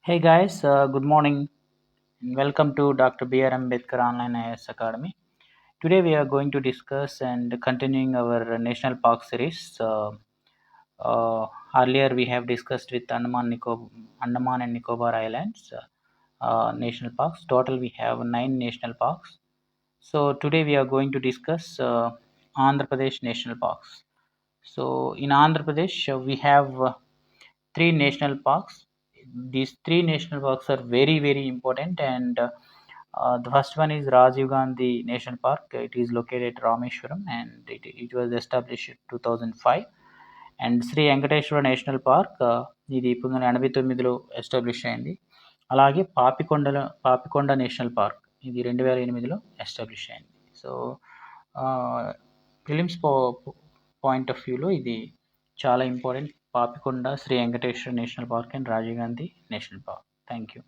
Hey guys, good morning and welcome to Dr. B.R. Ambedkar Online IAS Academy. Today we are going to discuss and continuing our national park series. Uh, Earlier we have discussed with Andaman and Nicobar Islands national parks. Total we have 9 national parks. So today we are going to discuss Andhra Pradesh national parks. So in Andhra Pradesh we have three national parks. These three national parks are very important, and the first one is Rajiv Gandhi National Park. It is located at Rameshwaram, and it was established in 2005. And Shri Venkateswara national park ఇది 1989లో establish అయింది. అలాగే Papikonda national park ఇది 2008లో establish అయింది. So prelims point of వ్యూలో ఇది చాలా important. Papikonda, Shri Venkateswara national park and Rajiv Gandhi national park. Thank you.